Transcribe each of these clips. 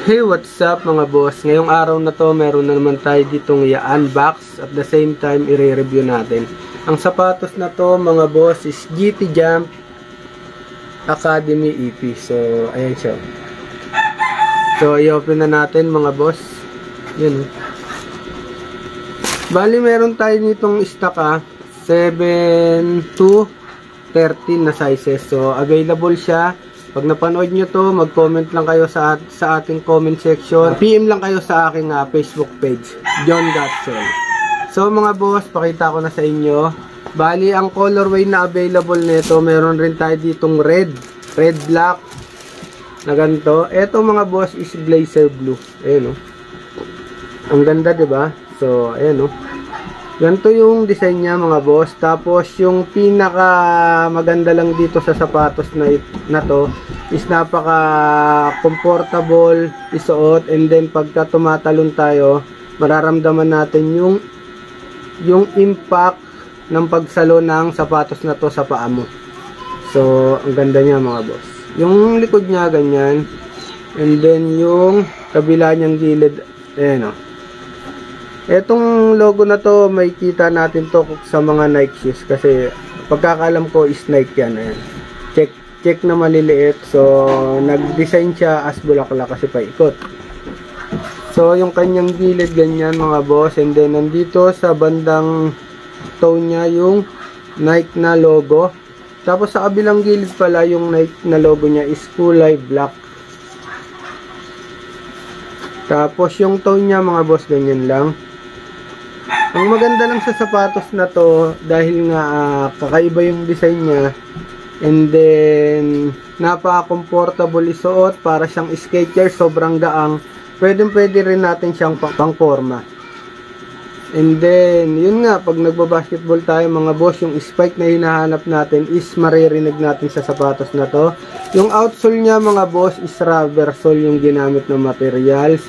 Hey, what's up mga boss? Ngayong araw na to, meron na naman tayo ditong i-unbox at the same time i-review natin. Ang sapatos na to mga boss is GT Jump Academy EP. So, ayan siya. So, i-open na natin mga boss. Yan. Bali, meron tayo nitong stock 7 to 13 na sizes. So, available siya. Pag napanood nyo to, mag-comment lang kayo sa ating comment section. PM lang kayo sa aking Facebook page, John Gatzel. So mga boss, pakita ko na sa inyo. Bali, ang colorway na available nito, meron rin tayo ditong red black na ganito. Ito mga boss is blazer blue. Ayan o. Ang ganda, diba? So, ayan o. Ganito yung design niya mga boss. Tapos yung pinaka maganda lang dito sa sapatos na to is napaka comfortable isuot, and then pagka tumatalon tayo mararamdaman natin yung impact ng pagsalo ng sapatos na to sa paa mo. So ang ganda niya mga boss. Yung likod niya ganyan, and then yung kabila niyang gilid, ayan o. Etong logo na to, may kita natin to sa mga Nike shoes kasi pagkakalam ko is Nike yan. Ayan. Check na maliliit. So, nag-design siya as bulaklak kasi paikot. So, yung kanyang gilid ganyan mga boss. And then, nandito sa bandang toe niya yung Nike na logo. Tapos, sa kabilang gilid pala yung Nike na logo niya is kulay black. Tapos, yung toe niya mga boss ganyan lang. Ang maganda lang sa sapatos na to dahil nga kakaiba yung design niya, and then napaka-comfortable isuot, para siyang skater, sobrang gaang. Pwede rin natin siyang pang-forma. And then yun nga, pag nagba-basketball tayo mga boss, yung spike na hinahanap natin is maririnig natin sa sapatos na to. Yung outsole niya mga boss is rubber sole yung ginamit na materials.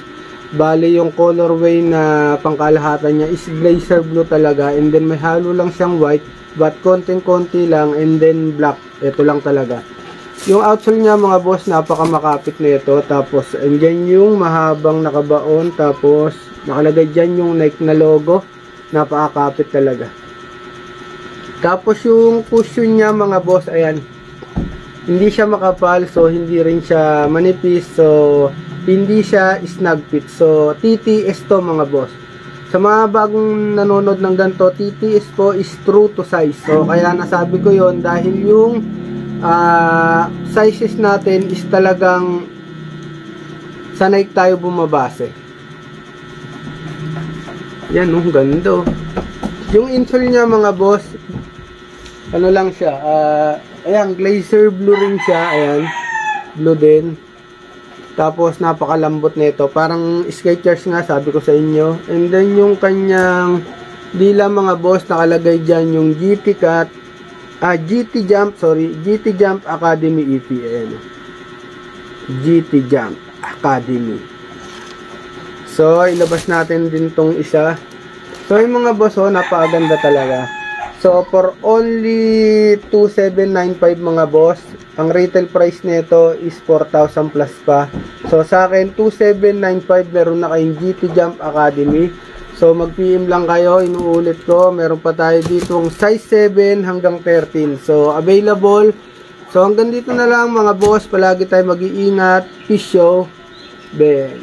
Bali, yung colorway na pangkalahatan niya is blazer blue talaga, and then may halo lang siyang white, but konting-konti lang, and then black. Ito lang talaga. Yung outsole niya mga boss, napaka-makapit na ito. Tapos, andyan yung mahabang nakabaon, tapos nakalagay dyan yung Nike na logo. Napakakapit talaga. Tapos, yung cushion niya mga boss, ayan. Hindi siya makapal, so hindi rin siya manipis, so hindi siya snug fit. So, TTS to mga boss. Sa mga bagong nanonood ng ganito, TTS po is true to size. So, kaya nasabi ko yon dahil yung sizes natin is talagang sanay tayo bumabase. Yan, ganda. Yung insole niya mga boss, ano lang siya, ayan, glacier blue rin siya, ayan, blue din. Tapos napakalambot nito, parang sketchers nga sabi ko sa inyo. And then yung kanyang dila mga boss, nakalagay diyan yung GT Jump Academy EP. Ayan. GT Jump Academy. So ilabas natin din tong isa. So yung mga boss, napakaganda talaga. So for only 2,795 mga boss, ang retail price nito is 4,000 plus pa. So sa akin 2,795, meron na kayong GT Jump Academy. So mag-PM lang kayo, inuulit ko, meron pa tayo dito ng size 7 hanggang 13. So available. So hanggang dito na lang mga boss, palagi tayo mag-iingat. Peace show. Ben.